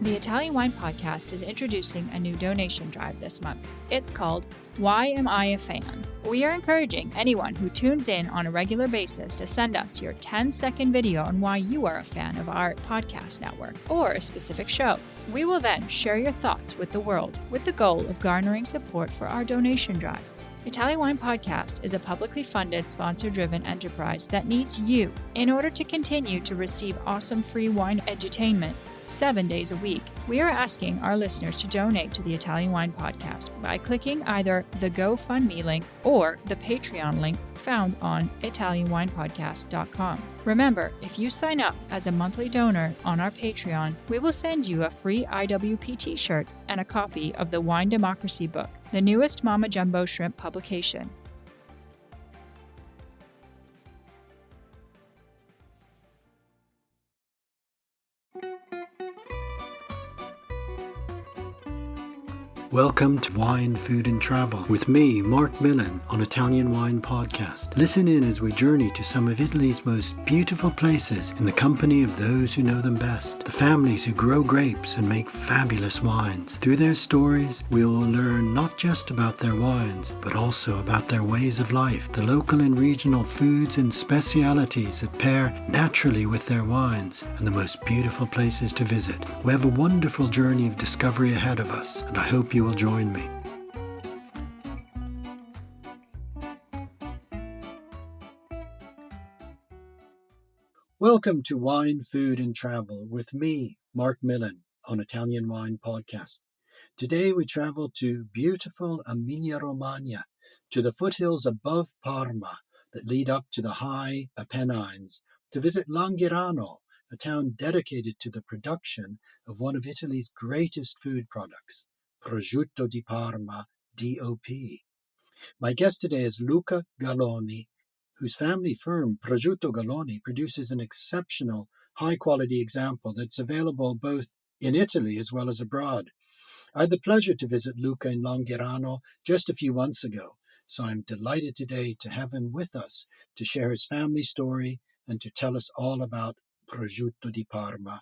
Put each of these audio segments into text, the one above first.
The Italian Wine Podcast is introducing a new donation drive this month. It's called Why Am I a Fan? We are encouraging anyone who tunes in on a regular basis to send us your 10-second video on why you are a fan of our podcast network or a specific show. We will then share your thoughts with the world with the goal of garnering support for our donation drive. Italian Wine Podcast is a publicly funded, sponsor-driven enterprise that needs you in order to continue to receive awesome free wine edutainment 7 days a week. We are asking our listeners to donate to the Italian Wine Podcast by clicking either the GoFundMe link or the Patreon link found on italianwinepodcast.com. Remember, if you sign up as a monthly donor on our Patreon, we will send you a free IWP t-shirt and a copy of the Wine Democracy book, the newest Mama Jumbo Shrimp publication. Welcome to Wine, Food and Travel with me, Marc Millon, on Italian Wine Podcast. Listen in as we journey to some of Italy's most beautiful places in the company of those who know them best, the families who grow grapes and make fabulous wines. Through their stories, we will learn not just about their wines, but also about their ways of life, the local and regional foods and specialities that pair naturally with their wines, and the most beautiful places to visit. We have a wonderful journey of discovery ahead of us, and I hope you will join me. Welcome to Wine, Food and Travel with me, Marc Millon, on Italian Wine Podcast. Today we travel to beautiful Emilia-Romagna, to the foothills above Parma that lead up to the high Apennines, to visit Langhirano, a town dedicated to the production of one of Italy's greatest food products, Prosciutto di Parma, DOP. My guest today is Luca Galloni, whose family firm, Prosciutto Galloni, produces an exceptional, high-quality example that's available both in Italy as well as abroad. I had the pleasure to visit Luca in Langhirano just a few months ago, so I'm delighted today to have him with us to share his family story and to tell us all about Prosciutto di Parma.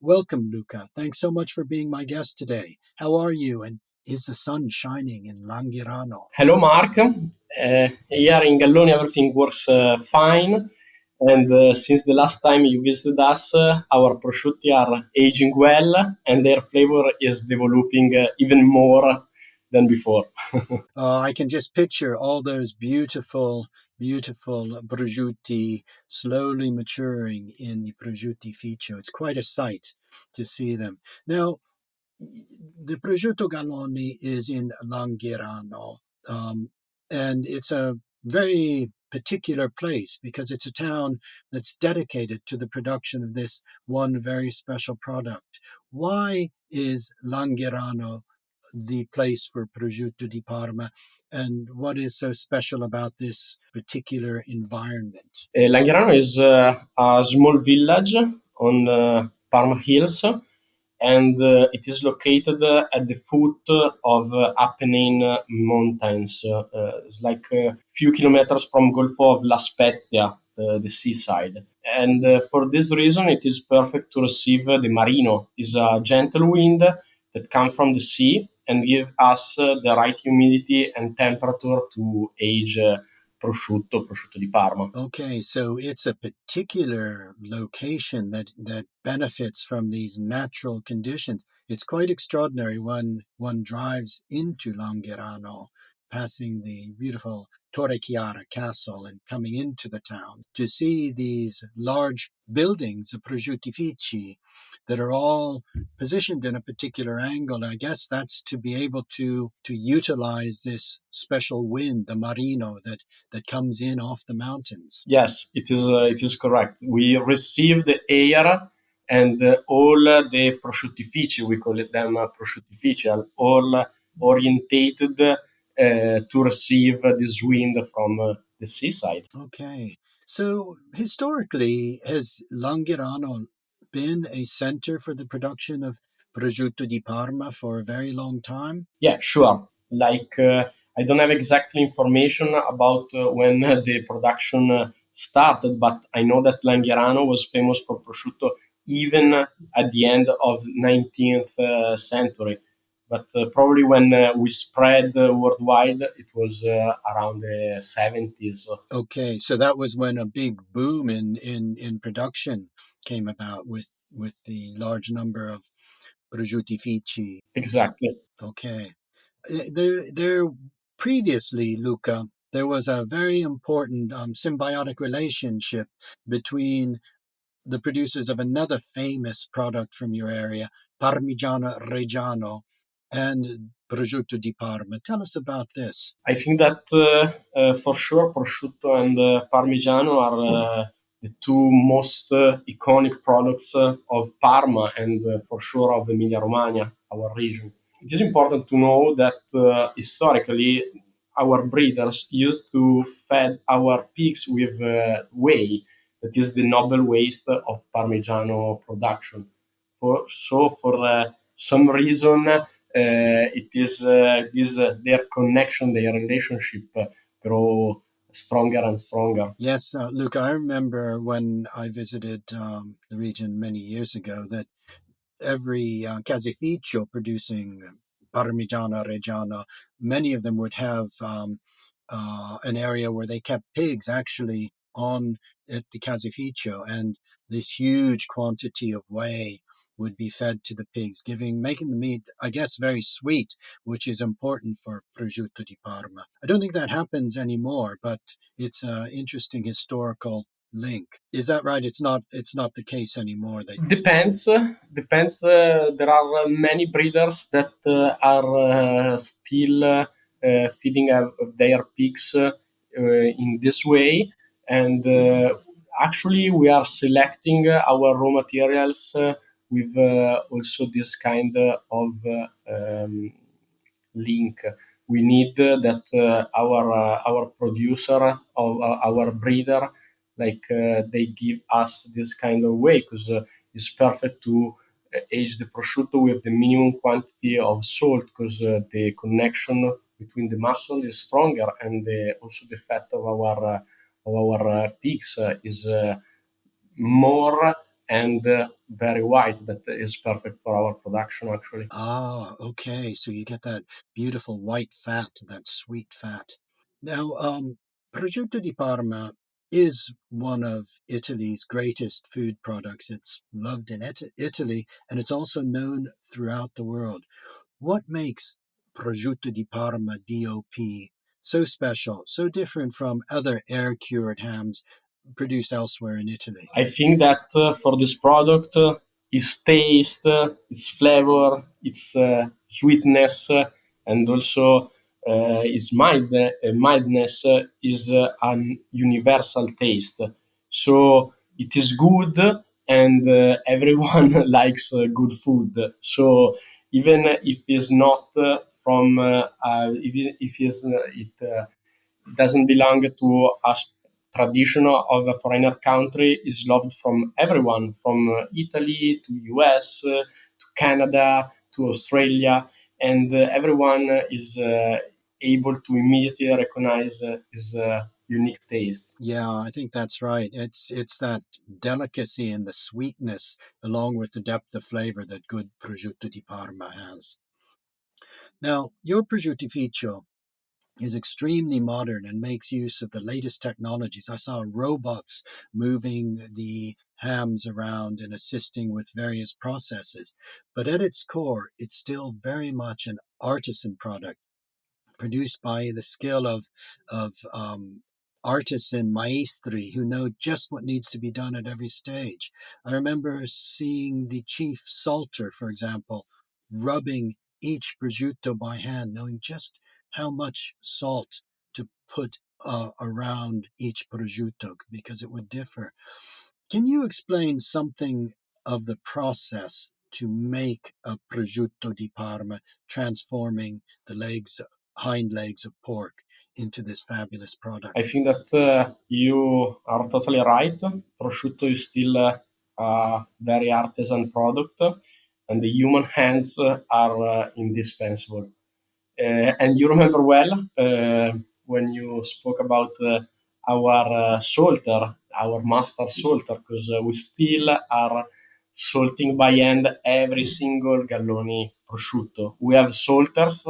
Welcome, Luca. Thanks so much for being my guest today. How are you, and is the sun shining in Langhirano? Hello, Mark. Here in Galloni, everything works fine. And since the last time you visited us, our prosciutti are aging well, and their flavor is developing even more than before. I can just picture all those beautiful prosciutti slowly maturing in the prosciuttificio. It's quite a sight to see them. Now, the Prosciutto Galloni is in Langhirano, and it's a very particular place because it's a town that's dedicated to the production of this one very special product. Why is Langhirano the place for Prosciutto di Parma, and what is so special about this particular environment? Langhirano is a small village on Parma Hills, and it is located at the foot of Apennine Mountains. It's like a few kilometers from Gulf of La Spezia, the seaside. And for this reason, it is perfect to receive the marino. It's a gentle wind that comes from the sea and give us the right humidity and temperature to age prosciutto di Parma. Okay, so it's a particular location that benefits from these natural conditions. It's quite extraordinary when one drives into Langhirano, passing the beautiful Torre Chiara castle and coming into the town, to see these large buildings, the prosciuttifici, that are all positioned in a particular angle. I guess that's to be able to utilize this special wind, the marino, that comes in off the mountains. Yes, it is correct. We receive the air, and all the prosciuttifici, we call it them prosciuttifici, are all orientated to receive this wind from the seaside. Okay. So historically, has Langhirano been a center for the production of Prosciutto di Parma for a very long time? Yeah, sure. I don't have exact information about when the production started, but I know that Langhirano was famous for prosciutto even at the end of 19th century. But probably when we spread worldwide, it was around the 70s. Okay, so that was when a big boom in production came about with the large number of prosciuttifici. Exactly. Okay. There previously, Luca, there was a very important symbiotic relationship between the producers of another famous product from your area, Parmigiano Reggiano, and Prosciutto di Parma. Tell us about this. I think that for sure prosciutto and parmigiano are the two most iconic products of Parma and for sure of Emilia-Romagna, our region. It is important to know that historically our breeders used to feed our pigs with whey, that is the noble waste of Parmigiano production. For some reason, it is their connection, their relationship grow stronger and stronger. Yes, Luca, I remember when I visited the region many years ago that every caseificio producing Parmigiano Reggiano, many of them would have an area where they kept pigs actually on at the caseificio, and this huge quantity of whey would be fed to the pigs, making the meat, I guess, very sweet, which is important for prosciutto di Parma. I don't think that happens anymore, but it's an interesting historical link. Is that right? It's not. It's not the case anymore. Depends. Depends. There are many breeders that are still feeding their pigs in this way, and actually we are selecting our raw materials with also this kind of link. We need that our producer of our breeder, like they give us this kind of way because it's perfect to age the prosciutto with the minimum quantity of salt because the connection between the muscle is stronger and also the fat of our pigs is more and very white. That is perfect for our production, actually. Ah, okay. So you get that beautiful white fat, that sweet fat. Now, prosciutto di Parma is one of Italy's greatest food products. It's loved in Italy, and it's also known throughout the world. What makes prosciutto di Parma DOP so special, so different from other air-cured hams produced elsewhere in Italy? I think that for this product, its taste, its flavor, its sweetness, and also its mildness is an universal taste. So it is good, and everyone likes good food. So even if it's not even if it doesn't belong to a tradition of a foreigner country, is loved from everyone, from Italy to US to Canada to Australia, and everyone is able to immediately recognize his unique taste. Yeah, I think that's right. It's that delicacy and the sweetness, along with the depth of flavor that good prosciutto di Parma has. Now, your prosciuttificio is extremely modern and makes use of the latest technologies. I saw robots moving the hams around and assisting with various processes. But at its core, it's still very much an artisan product produced by the skill of artisan maestri who know just what needs to be done at every stage. I remember seeing the chief salter, for example, rubbing each prosciutto by hand, knowing just how much salt to put around each prosciutto because it would differ. Can you explain something of the process to make a prosciutto di Parma, transforming the hind legs of pork into this fabulous product? I think that you are totally right. Prosciutto is still a very artisan product, and the human hands are indispensable. And you remember well when you spoke about our salter, our master salter, because we still are salting by hand every single Galloni prosciutto. We have salters,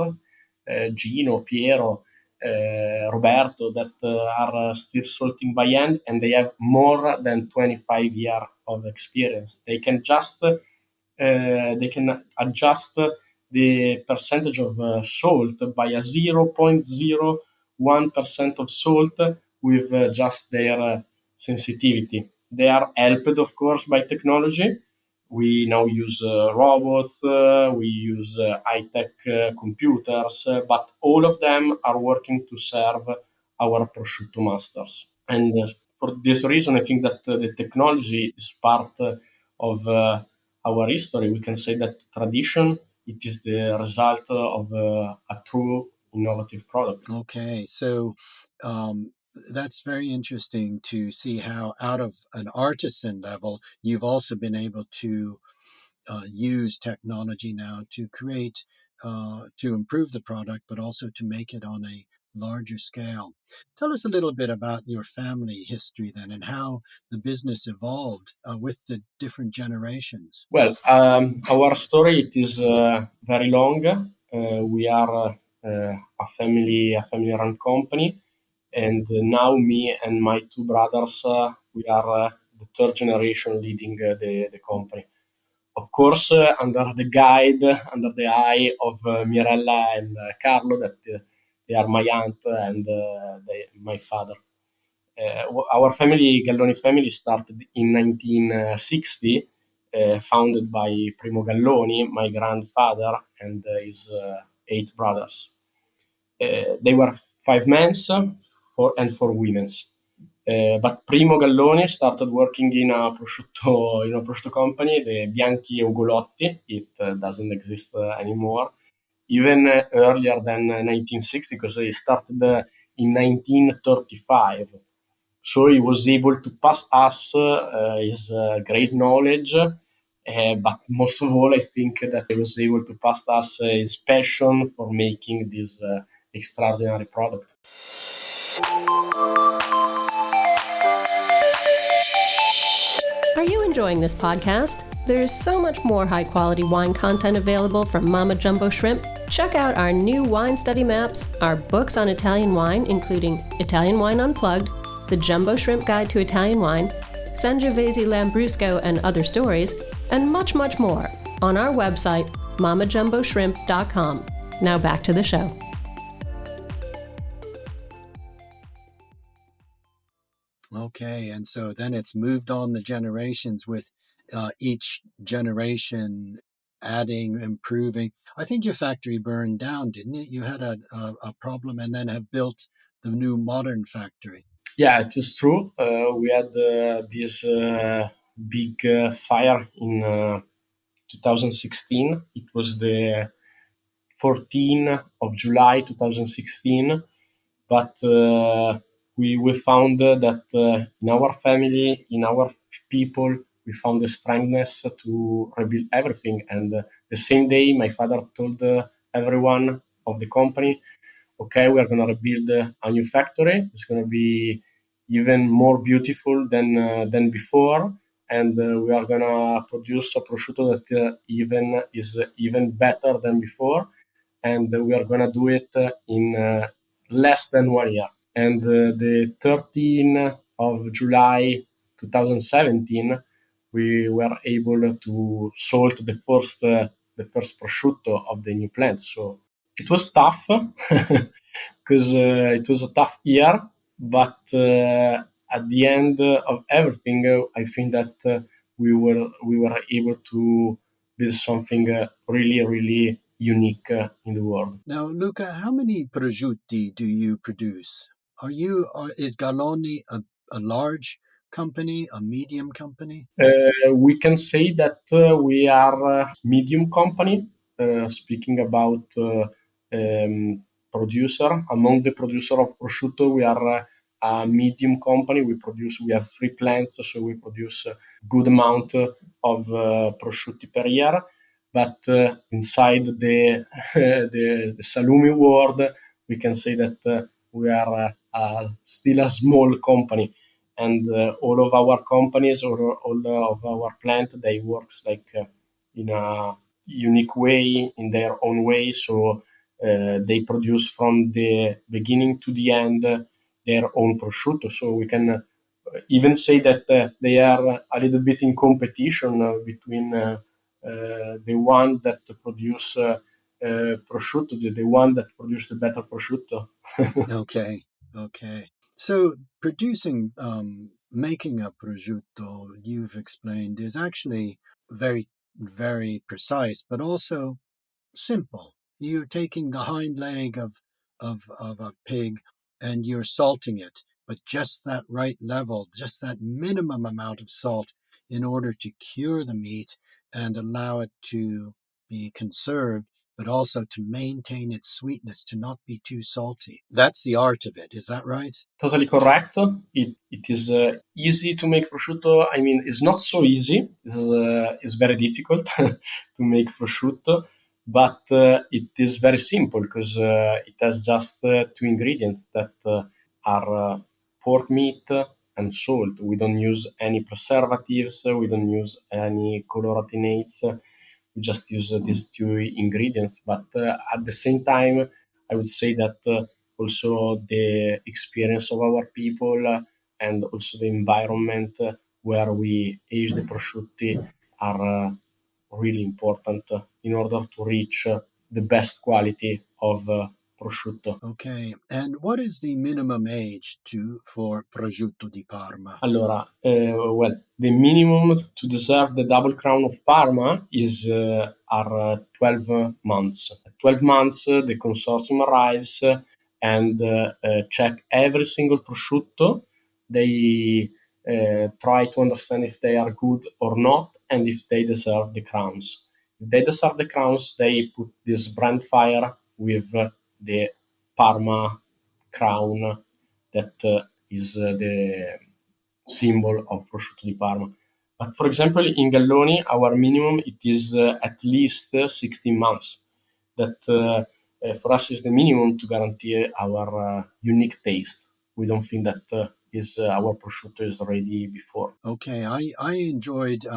Gino, Piero, Roberto, that are still salting by hand, and they have more than 25 years of experience. They can adjust the percentage of salt by a 0.01% of salt with just their sensitivity. They are helped, of course, by technology. We now use robots, we use high-tech computers, but all of them are working to serve our prosciutto masters. And for this reason, I think that the technology is part of our history. We can say that tradition, it is the result of a true innovative product. Okay, so that's very interesting to see how out of an artisan level, you've also been able to use technology now to create, to improve the product, but also to make it on a larger scale. Tell us a little bit about your family history then and how the business evolved with the different generations. Well, our story it is very long. We are a family-run company, and now me and my two brothers, we are the third generation leading the company. Of course, under the eye of Mirella and Carlo, that they are my aunt and my father. Our family, Galloni family, started in 1960, founded by Primo Galloni, my grandfather, and his 8 brothers. They were 5 men and 4 women. But Primo Galloni started working in a prosciutto company, the Bianchi e Ugolotti. It doesn't exist anymore. Even earlier than 1960, because he started in 1935. So he was able to pass us his great knowledge, but most of all, I think that he was able to pass us his passion for making this extraordinary product. Are you enjoying this podcast? There is so much more high-quality wine content available from Mama Jumbo Shrimp. Check out our new wine study maps, our books on Italian wine, including Italian Wine Unplugged, The Jumbo Shrimp Guide to Italian Wine, Sangiovese Lambrusco and Other Stories, and much, much more on our website, mamajumboshrimp.com. Now back to the show. Okay, and so then it's moved on the generations with each generation adding, improving. I think your factory burned down, didn't it? You had a problem and then have built the new modern factory. Yeah, it is true. We had this big fire in 2016. It was the 14th of July 2016. But we found that in our family, in our people, we found the strengthness to rebuild everything. And the same day, my father told everyone of the company, okay, we are going to rebuild a new factory. It's going to be even more beautiful than before. And we are going to produce a prosciutto that is even better than before. And we are going to do it in less than 1 year. And the 13th of July 2017, we were able to salt the first prosciutto of the new plant. So it was tough because it was a tough year, but at the end of everything, I think that we were able to build something really, really unique in the world. Now, Luca, how many prosciutti do you produce? Is Galloni a large company, a medium company? We can say that we are a medium company. Speaking about producer, among the producer of prosciutto, we are a medium company. We have 3 plants, so we produce a good amount of prosciutti per year. But inside the the salumi world, we can say that we are still a small company. and all of our companies or all of our plant, they works like in a unique way, in their own way. So they produce from the beginning to the end their own prosciutto. So we can even say that they are a little bit in competition between the one that produce prosciutto, the one that produce the better prosciutto. Okay, okay. So producing, making a prosciutto, you've explained, is actually very, very precise, but also simple. You're taking the hind leg of a pig and you're salting it, but just that right level, just that minimum amount of salt in order to cure the meat and allow it to be conserved, but also to maintain its sweetness, to not be too salty. That's the art of it. Is that right? Totally correct. It is easy to make prosciutto. I mean, it's not so easy. It's very difficult to make prosciutto, but it is very simple because it has just two ingredients that are pork meat and salt. We don't use any preservatives. We don't use any coloratinates. We just use these two ingredients. But at the same time, I would say that also the experience of our people and also the environment where we age the prosciutti are really important in order to reach the best quality of prosciutto. Okay. And what is the minimum age for prosciutto di Parma? Allora, well, the minimum to deserve the double crown of Parma is are 12 months. At 12 months, the consortium arrives and check every single prosciutto. They try to understand if they are good or not and if they deserve the crowns. If they deserve the crowns, they put this brand fire with the Parma crown that is the symbol of prosciutto di Parma. But for example, in Galloni, our minimum it is at least 16 months. That for us is the minimum to guarantee our unique taste. We don't think that is our prosciutto is ready before. Okay, I enjoyed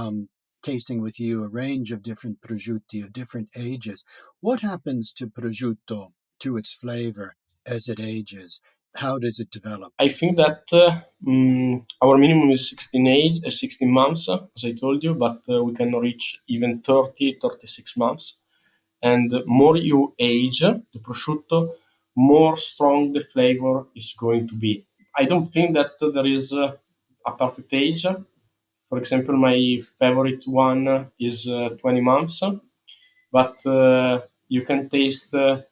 tasting with you a range of different prosciutti of different ages. What happens to prosciutto, to its flavor, as it ages? How does it develop? I think that our minimum is 16 months, as I told you, but we can reach even 30, 36 months. And more you age the prosciutto, more strong the flavor is going to be. I don't think that there is a perfect age. For example, my favorite one is 20 months, but you can taste the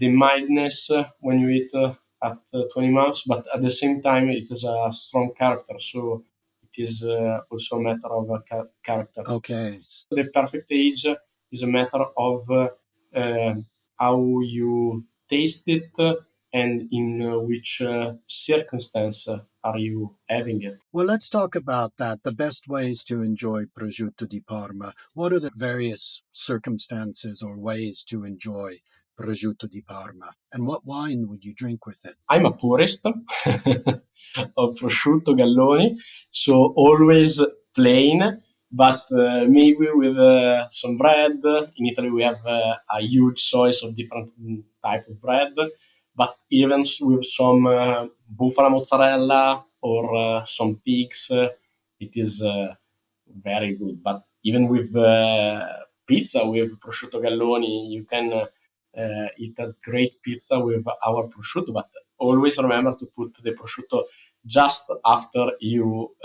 mildness when you eat at 20 months, but at the same time, it is a strong character. So it is also a matter of character. Okay, The perfect age is a matter of how you taste it and in which circumstance are you having it. well, let's talk about that. The best ways to enjoy prosciutto di Parma. What are the various circumstances or ways to enjoy prosciutto di Parma? And what wine would you drink with it? I'm a purist of prosciutto Galloni, so always plain, but maybe with some bread. In Italy, we have a huge choice of different type of bread, but even with some buffalo mozzarella or some pigs, it is very good. But even with pizza with prosciutto Galloni, you can eat a great pizza with our prosciutto. But always remember to put the prosciutto just after you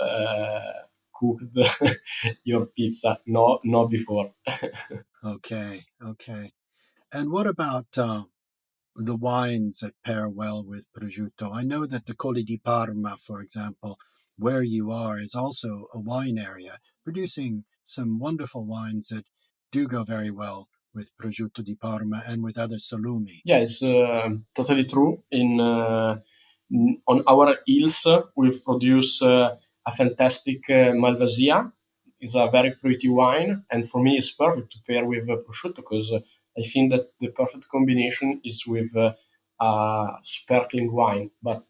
cooked your pizza, no, not before. Okay, okay. And what about the wines that pair well with prosciutto? I know that the Colli di Parma, for example, where you are, is also a wine area, producing some wonderful wines that do go very well with prosciutto di Parma and with other salumi. Yeah, it's totally true. On our hills, we've produced a fantastic Malvasia. It's a very fruity wine, and for me, it's perfect to pair with prosciutto because I think that the perfect combination is with sparkling wine. But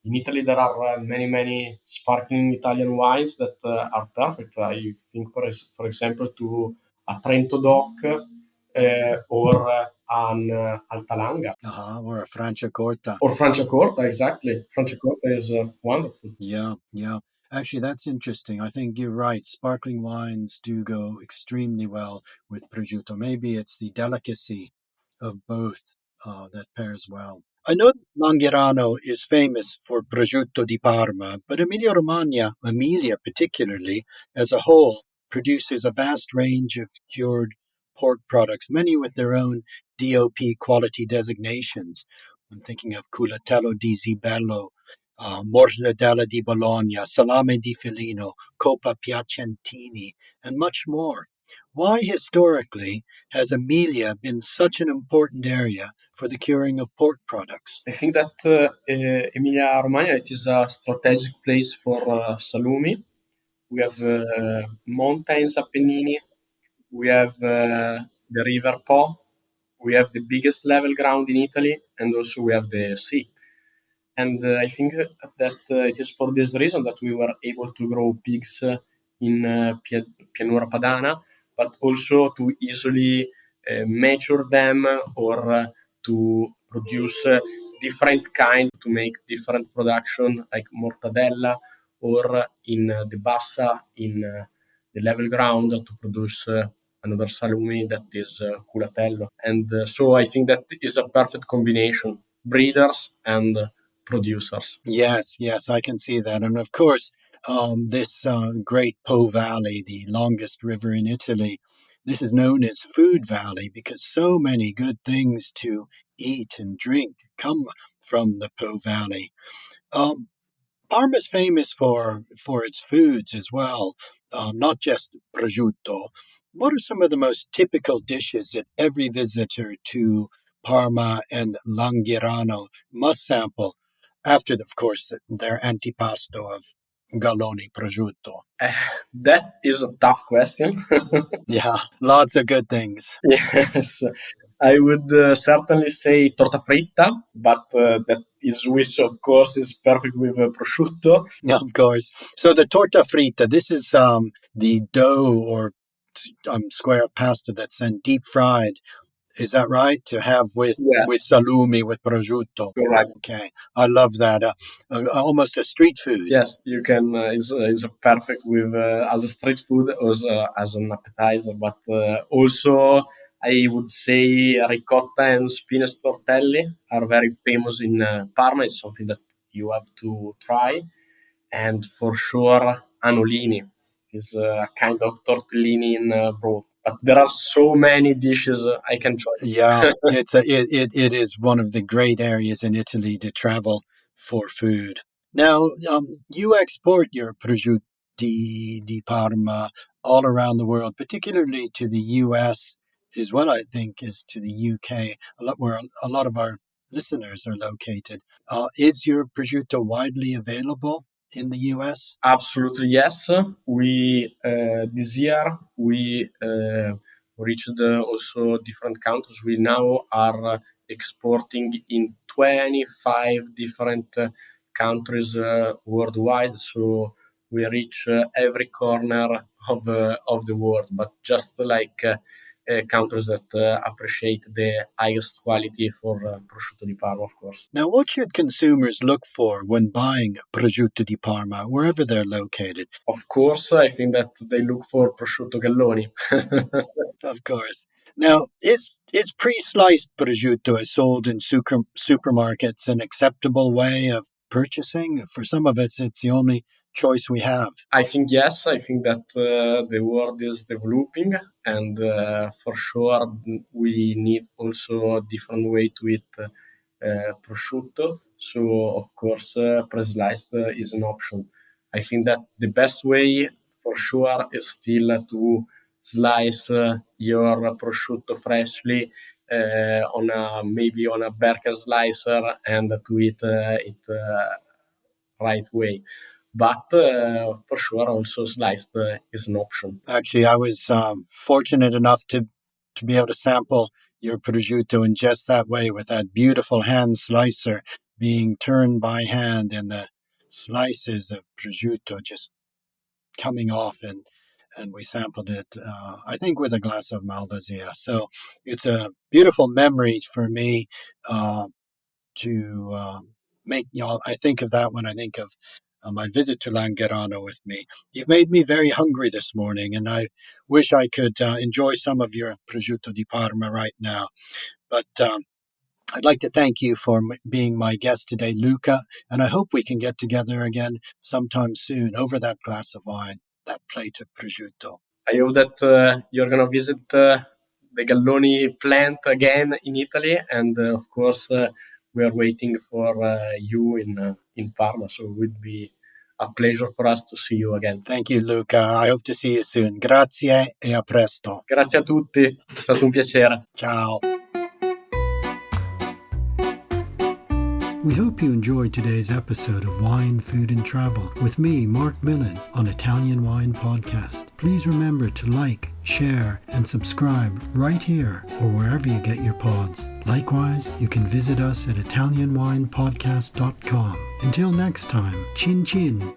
In Italy, there are many sparkling Italian wines that are perfect. I think, for example, to a Trento Doc or an Altalanga. Or a Franciacorta. Or Franciacorta, exactly. Franciacorta is wonderful. Yeah, yeah. Actually, that's interesting. I think you're right. Sparkling wines do go extremely well with prosciutto. Maybe it's the delicacy of both that pairs well. I know that Langherano is famous for prosciutto di Parma, but Emilia-Romagna, Emilia particularly, as a whole, produces a vast range of cured pork products, many with their own DOP quality designations. I'm thinking of Culatello di Zibello, Mortadella di Bologna, Salame di Filino, Coppa Piacentini, and much more. Why historically has Emilia been such an important area for the curing of pork products? I think that Emilia Romagna it is a strategic place for salumi. We have mountains, Apennini. We have the River Po. We have the biggest level ground in Italy, and also we have the sea. And I think that it is for this reason that we were able to grow pigs in Pianura Padana, but also to easily measure them or to produce different kind to make different production like mortadella or in the bassa in the level ground to produce another salumi that is culatello. And so I think that is a perfect combination, breeders and producers. Yes, yes, I can see that. And of course, this great Po Valley, the longest river in Italy, this is known as Food Valley because so many good things to eat and drink come from the Po Valley. Um, Parma's famous for its foods as well, not just prosciutto. What are some of the most typical dishes that every visitor to Parma and Langherano must sample after, of course, their antipasto of Galloni prosciutto? That is a tough question. Yeah, lots of good things. Yes, I would certainly say torta fritta, but that is which of course is perfect with prosciutto. Yeah, of course. So the torta fritta, this is the dough or square of pasta that's then deep fried. Is that right? To have Yeah, with salumi, with prosciutto. correct. Okay, I love that. Almost a street food. Yes, you can. Is perfect with as a street food or as an appetizer, but also I would say ricotta and spinach tortelli are very famous in Parma. It's something that you have to try, and for sure anolini is a kind of tortellini in broth. But there are so many dishes I can try. Yeah, it is one of the great areas in Italy to travel for food. Now, you export your prosciutto di Parma all around the world, particularly to the U.S. as well. I think is to the U.K. Where a lot of our listeners are located. Is your prosciutto widely available in the U.S.? Absolutely yes. We this year we reached also different countries. We now are exporting in 25 different countries worldwide. So we reach every corner of the world, but just like countries that appreciate the highest quality for prosciutto di Parma, of course. Now, what should consumers look for when buying prosciutto di Parma, wherever they're located? Of course, I think that they look for prosciutto Galloni. Of course. Now, is pre-sliced prosciutto as sold in supermarkets an acceptable way of purchasing? For some of us, it's the only choice we have. I think yes. I think that the world is developing, and for sure we need also a different way to eat prosciutto. So of course, pre-sliced is an option. I think that the best way for sure is still to slice your prosciutto freshly on a maybe on a burger slicer and to eat it right way. But for sure, also sliced is an option. Actually, I was fortunate enough to be able to sample your prosciutto in just that way with that beautiful hand slicer being turned by hand and the slices of prosciutto just coming off, and we sampled it, I think, with a glass of Malvasia. So it's a beautiful memory for me to make, I think of that when I think of my visit to Langerano with me. You've made me very hungry this morning, and I wish I could enjoy some of your prosciutto di Parma right now. But I'd like to thank you for being my guest today, Luca, and I hope we can get together again sometime soon over that glass of wine, that plate of prosciutto. I hope that you're going to visit the Galloni plant again in Italy, and of course we are waiting for you in Parma, so it would be a pleasure for us to see you again. Thank you, Luca. I hope to see you soon. Grazie e a presto. Grazie a tutti, è stato un piacere. Ciao. We hope you enjoyed today's episode of Wine, Food and Travel with me, Marc Millon, on Italian Wine Podcast. Please remember to like, share and subscribe right here or wherever you get your pods. Likewise, you can visit us at ItalianWinePodcast.com. Until next time, chin chin.